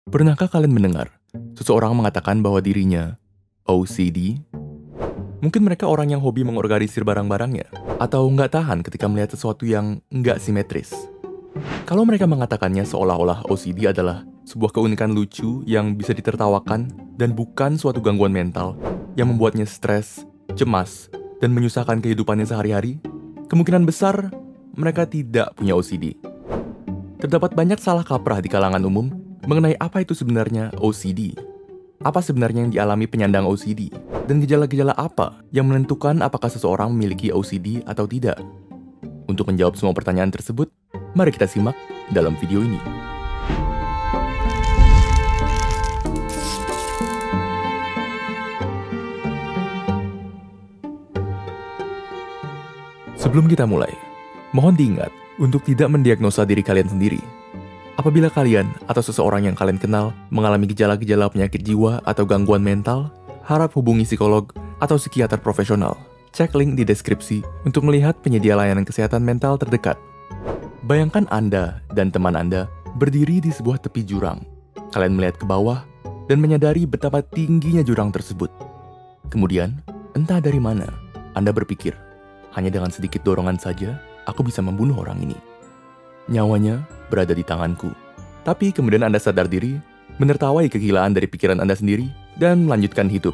Pernahkah kalian mendengar seseorang mengatakan bahwa dirinya OCD? Mungkin mereka orang yang hobi mengorganisir barang-barangnya, atau nggak tahan ketika melihat sesuatu yang nggak simetris. Kalau mereka mengatakannya seolah-olah OCD adalah sebuah keunikan lucu yang bisa ditertawakan dan bukan suatu gangguan mental yang membuatnya stres, cemas, dan menyusahkan kehidupannya sehari-hari, kemungkinan besar mereka tidak punya OCD. Terdapat banyak salah kaprah di kalangan umum mengenai apa itu sebenarnya OCD. Apa sebenarnya yang dialami penyandang OCD? Dan gejala-gejala apa yang menentukan apakah seseorang memiliki OCD atau tidak? Untuk menjawab semua pertanyaan tersebut, mari kita simak dalam video ini. Sebelum kita mulai, mohon diingat untuk tidak mendiagnosa diri kalian sendiri. Apabila kalian atau seseorang yang kalian kenal mengalami gejala-gejala penyakit jiwa atau gangguan mental, harap hubungi psikolog atau psikiater profesional. Cek link di deskripsi untuk melihat penyedia layanan kesehatan mental terdekat. Bayangkan Anda dan teman Anda berdiri di sebuah tepi jurang. Kalian melihat ke bawah dan menyadari betapa tingginya jurang tersebut. Kemudian, entah dari mana, Anda berpikir, hanya dengan sedikit dorongan saja, aku bisa membunuh orang ini. Nyawanya berada di tanganku. Tapi kemudian Anda sadar diri, menertawai kegilaan dari pikiran Anda sendiri, dan melanjutkan hidup.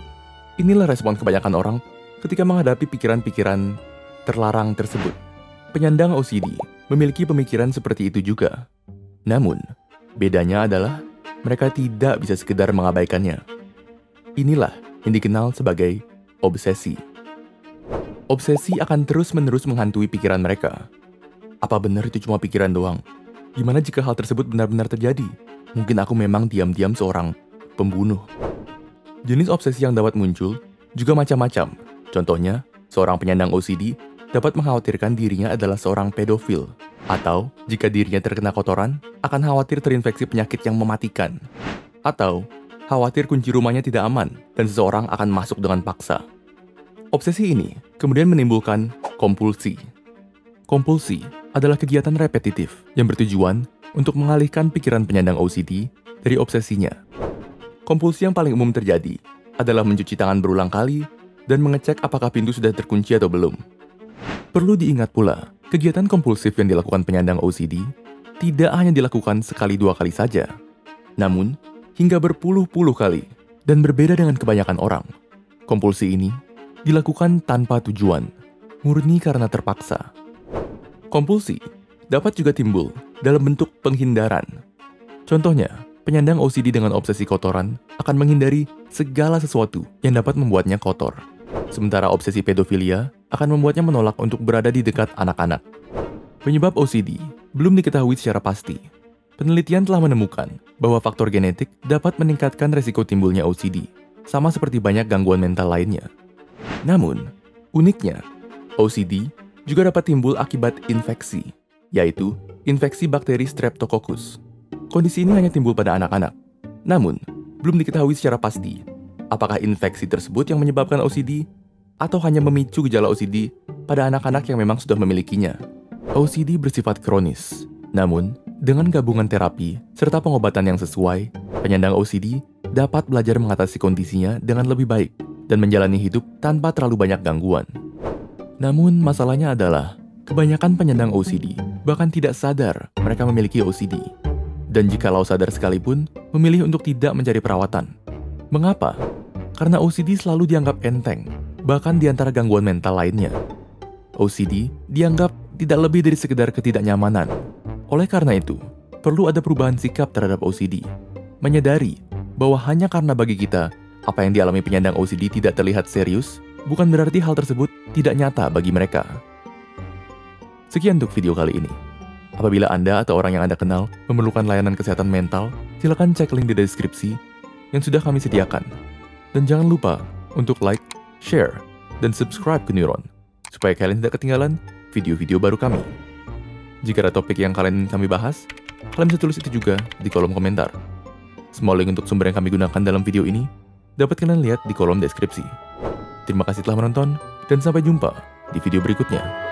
Inilah respon kebanyakan orang ketika menghadapi pikiran-pikiran terlarang tersebut. Penyandang OCD memiliki pemikiran seperti itu juga. Namun, bedanya adalah mereka tidak bisa sekedar mengabaikannya. Inilah yang dikenal sebagai obsesi. Obsesi akan terus-menerus menghantui pikiran mereka. Apa benar itu cuma pikiran doang? Gimana jika hal tersebut benar-benar terjadi? Mungkin aku memang diam-diam seorang pembunuh. Jenis obsesi yang dapat muncul juga macam-macam. Contohnya, seorang penyandang OCD dapat mengkhawatirkan dirinya adalah seorang pedofil. Atau, jika dirinya terkena kotoran, akan khawatir terinfeksi penyakit yang mematikan. Atau, khawatir kunci rumahnya tidak aman dan seseorang akan masuk dengan paksa. Obsesi ini kemudian menimbulkan kompulsi. Kompulsi adalah kegiatan repetitif yang bertujuan untuk mengalihkan pikiran penyandang OCD dari obsesinya. Kompulsi yang paling umum terjadi adalah mencuci tangan berulang kali dan mengecek apakah pintu sudah terkunci atau belum. Perlu diingat pula, kegiatan kompulsif yang dilakukan penyandang OCD tidak hanya dilakukan sekali dua kali saja, namun hingga berpuluh-puluh kali dan berbeda dengan kebanyakan orang. Kompulsi ini dilakukan tanpa tujuan, murni karena terpaksa. Kompulsi dapat juga timbul dalam bentuk penghindaran. Contohnya, penyandang OCD dengan obsesi kotoran akan menghindari segala sesuatu yang dapat membuatnya kotor. Sementara obsesi pedofilia akan membuatnya menolak untuk berada di dekat anak-anak. Penyebab OCD belum diketahui secara pasti. Penelitian telah menemukan bahwa faktor genetik dapat meningkatkan resiko timbulnya OCD, sama seperti banyak gangguan mental lainnya. Namun, uniknya, OCD juga dapat timbul akibat infeksi, yaitu infeksi bakteri Streptococcus. Kondisi ini hanya timbul pada anak-anak. Namun, belum diketahui secara pasti apakah infeksi tersebut yang menyebabkan OCD atau hanya memicu gejala OCD pada anak-anak yang memang sudah memilikinya. OCD bersifat kronis. Namun, dengan gabungan terapi serta pengobatan yang sesuai, penyandang OCD dapat belajar mengatasi kondisinya dengan lebih baik dan menjalani hidup tanpa terlalu banyak gangguan. Namun, masalahnya adalah kebanyakan penyandang OCD bahkan tidak sadar mereka memiliki OCD. Dan jikalau sadar sekalipun, memilih untuk tidak mencari perawatan. Mengapa? Karena OCD selalu dianggap enteng, bahkan di antara gangguan mental lainnya. OCD dianggap tidak lebih dari sekedar ketidaknyamanan. Oleh karena itu, perlu ada perubahan sikap terhadap OCD. Menyadari bahwa hanya karena bagi kita, apa yang dialami penyandang OCD tidak terlihat serius, bukan berarti hal tersebut tidak nyata bagi mereka. Sekian untuk video kali ini. Apabila Anda atau orang yang Anda kenal memerlukan layanan kesehatan mental, silakan cek link di deskripsi yang sudah kami sediakan. Dan jangan lupa untuk like, share, dan subscribe ke Neuron, supaya kalian tidak ketinggalan video-video baru kami. Jika ada topik yang kalian ingin kami bahas, kalian bisa tulis itu juga di kolom komentar. Semua link untuk sumber yang kami gunakan dalam video ini dapat kalian lihat di kolom deskripsi. Terima kasih telah menonton, dan sampai jumpa di video berikutnya.